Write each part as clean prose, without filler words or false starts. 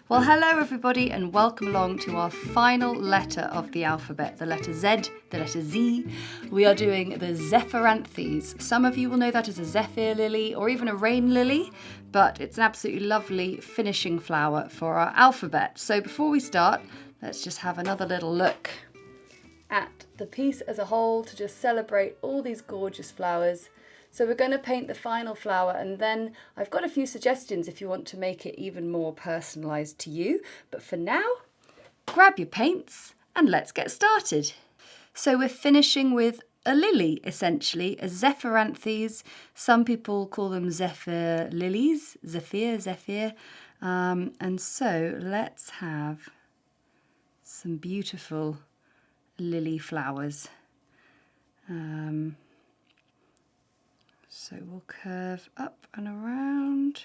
Well, hello everybody and welcome along to our final letter of the alphabet, the letter Z, the letter Z. We are doing the Zephyranthes. Some of you will know that as a zephyr lily or even a rain lily, but it's an absolutely lovely finishing flower for our alphabet. So before we start, let's just have another little look at the piece as a whole to just celebrate all these gorgeous flowers. So we're going to paint the final flower, and then I've got a few suggestions if you want to make it even more personalised to you. But for now, grab your paints and let's get started. So we're finishing with a lily, essentially, a Zephyranthes. Some people call them zephyr lilies, zephyr. And so let's have some beautiful lily flowers. So we'll curve up and around,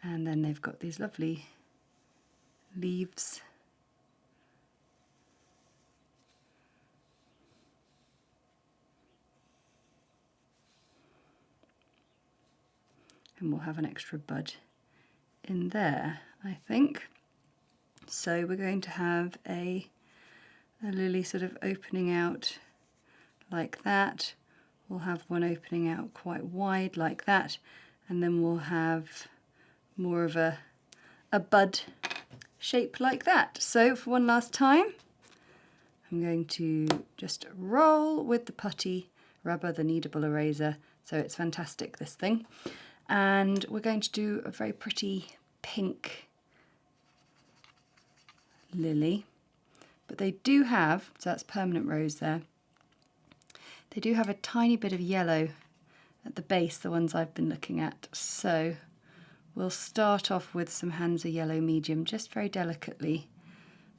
and then they've got these lovely leaves. And we'll have an extra bud in there, I think. So we're going to have a lily sort of opening out like that. We'll have one opening out quite wide like that, and then we'll have more of a bud shape like that. So for one last time, I'm going to just roll with the putty rubber, the kneadable eraser. So it's fantastic, this thing. And we're going to do a very pretty pink lily. But they do have, so that's permanent rose there, they do have a tiny bit of yellow at the base, the ones I've been looking at. So we'll start off with some Hansa Yellow Medium, just very delicately,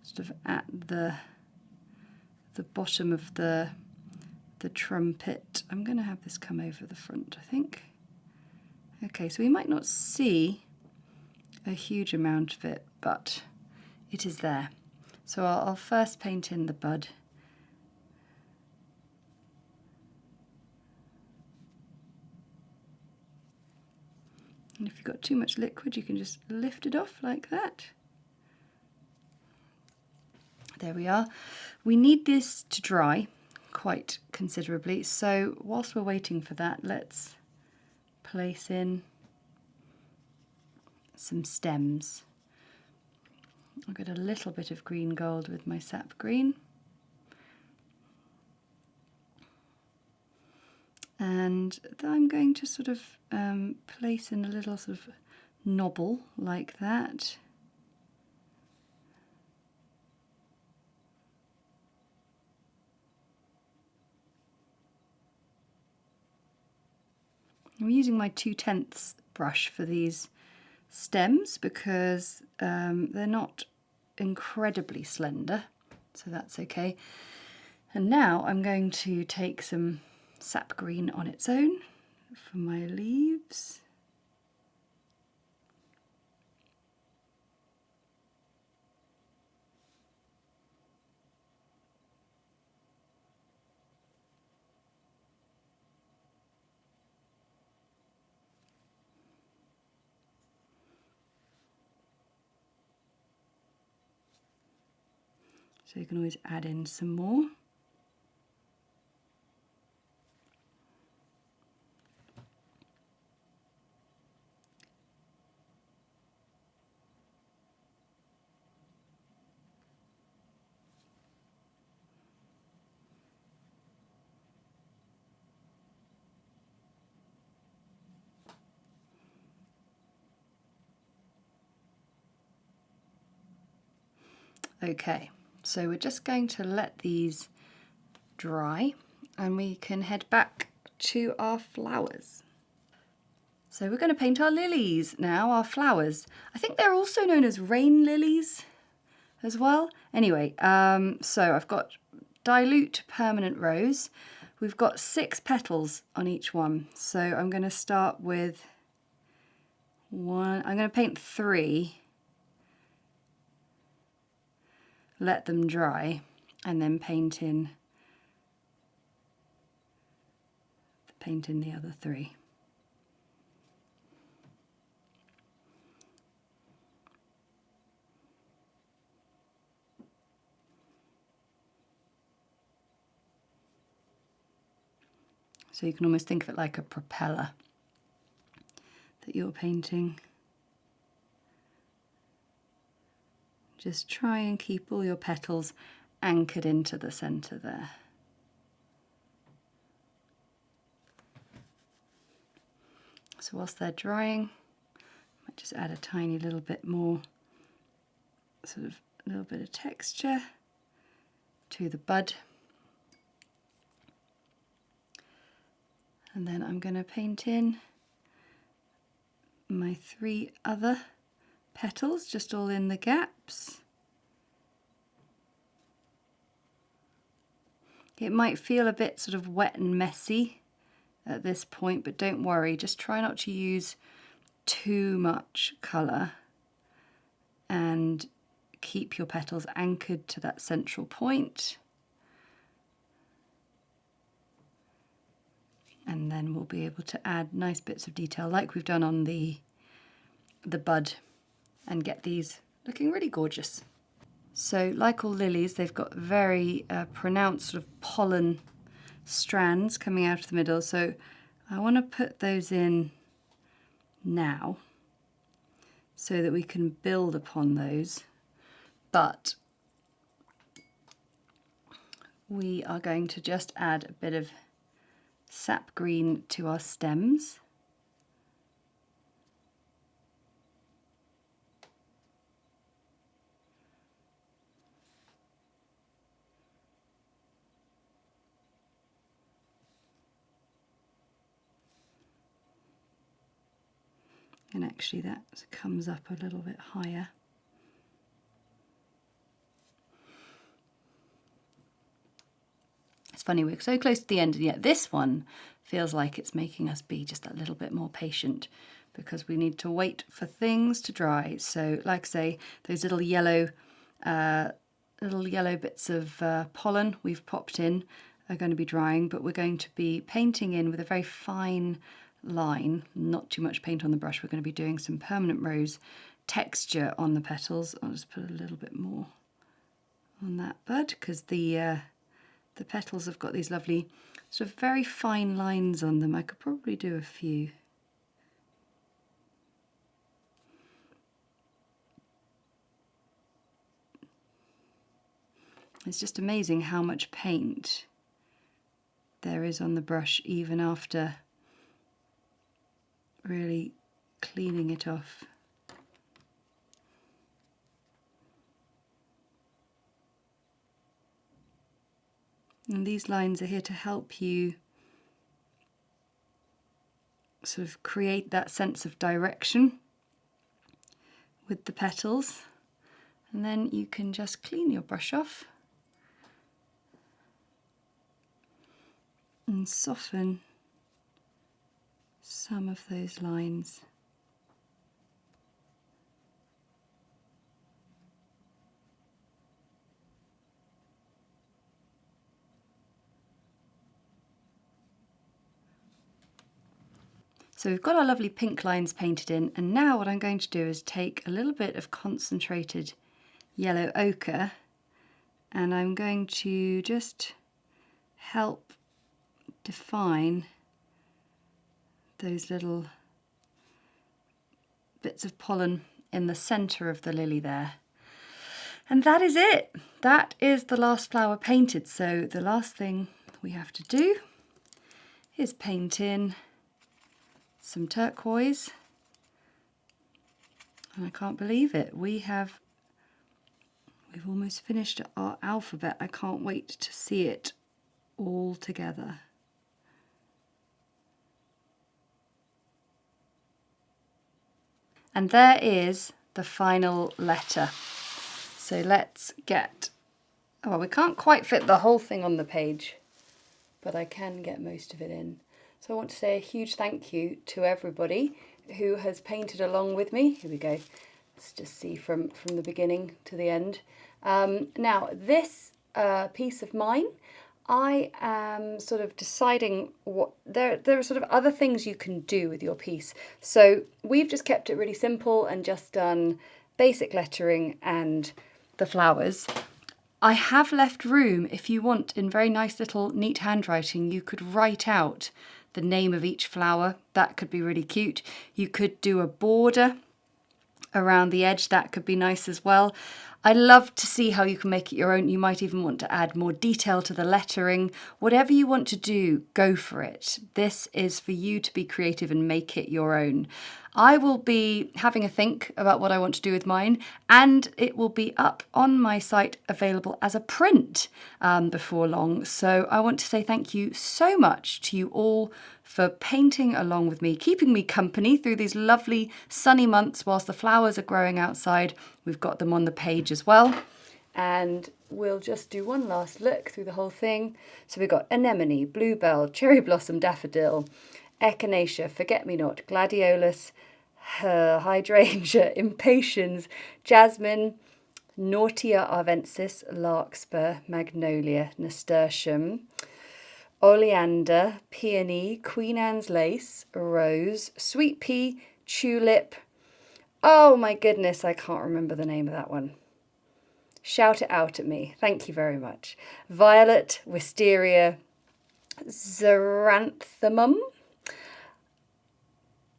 sort of at the bottom of the trumpet. I'm going to have this come over the front, I think. Okay, so we might not see a huge amount of it, but it is there. So I'll first paint in the bud. And if you've got too much liquid, you can just lift it off like that. There we are. We need this to dry quite considerably, so whilst we're waiting for that, let's place in some stems. I'll get a little bit of green gold with my sap green. And then I'm going to sort of place in a little sort of knobble like that. I'm using my 2/10 brush for these stems because they're not incredibly slender, so that's okay. And now I'm going to take some sap green on its own for my leaves. So you can always add in some more. Okay, so we're just going to let these dry and we can head back to our flowers. So we're going to paint our lilies now, our flowers. I think they're also known as rain lilies as well. Anyway, so I've got dilute permanent rose. We've got 6 petals on each one. So I'm going to start with one. I'm going to paint 3. Let them dry, and then paint in the other 3. So you can almost think of it like a propeller that you're painting. Just try and keep all your petals anchored into the centre there. So whilst they're drying, I might just add a tiny little bit more, sort of a little bit of texture to the bud. And then I'm going to paint in my 3 other petals, just all in the gaps. It might feel a bit sort of wet and messy at this point, but don't worry, just try not to use too much colour and keep your petals anchored to that central point. And then we'll be able to add nice bits of detail like we've done on the bud and get these looking really gorgeous. So like all lilies, they've got very pronounced sort of pollen strands coming out of the middle. So I want to put those in now so that we can build upon those. But we are going to just add a bit of sap green to our stems. And actually that comes up a little bit higher. It's funny, we're so close to the end, and yet this one feels like it's making us be just a little bit more patient because we need to wait for things to dry. So like I say, those little yellow bits of pollen we've popped in are going to be drying, but we're going to be painting in with a very fine line, not too much paint on the brush. We're going to be doing some permanent rose texture on the petals. I'll just put a little bit more on that bud because the petals have got these lovely sort of very fine lines on them. I could probably do a few. It's just amazing how much paint there is on the brush even after really cleaning it off. And these lines are here to help you sort of create that sense of direction with the petals. And then you can just clean your brush off and soften some of those lines. So we've got our lovely pink lines painted in, and now what I'm going to do is take a little bit of concentrated yellow ochre and I'm going to just help define those little bits of pollen in the centre of the lily there. And that is it. That is the last flower painted. So the last thing we have to do is paint in some turquoise. And I can't believe it. We've almost finished our alphabet. I can't wait to see it all together. And there is the final letter. So let's get, oh, well, we can't quite fit the whole thing on the page, but I can get most of it in. So I want to say a huge thank you to everybody who has painted along with me. Here we go. Let's just see from the beginning to the end. Now, this piece of mine, I am sort of deciding what, there are sort of other things you can do with your piece. So we've just kept it really simple and just done basic lettering and the flowers. I have left room if you want, in very nice little neat handwriting, you could write out the name of each flower. That could be really cute. You could do a border around the edge. That could be nice as well. I love to see how you can make it your own. You might even want to add more detail to the lettering. Whatever you want to do, go for it. This is for you to be creative and make it your own. I will be having a think about what I want to do with mine, and it will be up on my site available as a print before long. So I want to say thank you so much to you all for painting along with me, keeping me company through these lovely sunny months whilst the flowers are growing outside. We've got them on the page as well. And we'll just do one last look through the whole thing. So we've got anemone, bluebell, cherry blossom daffodil, echinacea, forget-me-not, gladiolus, hydrangea, impatiens, jasmine, nautia arvensis, larkspur, magnolia, nasturtium, oleander, peony, Queen Anne's lace, rose, sweet pea, tulip. Oh my goodness, I can't remember the name of that one. Shout it out at me. Thank you very much. Violet, wisteria, zephyranthes,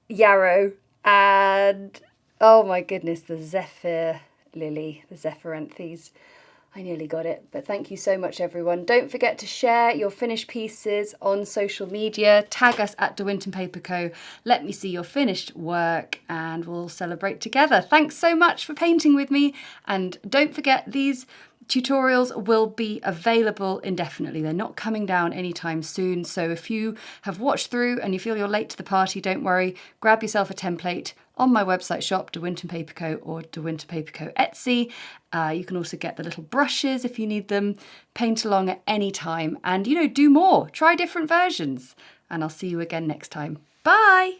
yarrow, and oh my goodness, the zephyr lily, the Zephyranthes. I nearly got it, but thank you so much, everyone. Don't forget to share your finished pieces on social media. Tag us at De Winton Paper Co. Let me see your finished work and we'll celebrate together. Thanks so much for painting with me. And don't forget, these tutorials will be available indefinitely. They're not coming down anytime soon. So if you have watched through and you feel you're late to the party, don't worry. Grab yourself a template on my website shop, De Winton Paper Co. or De Winton Paper Co. Etsy. You can also get the little brushes if you need them. Paint along at any time and, do more. Try different versions. And I'll see you again next time. Bye!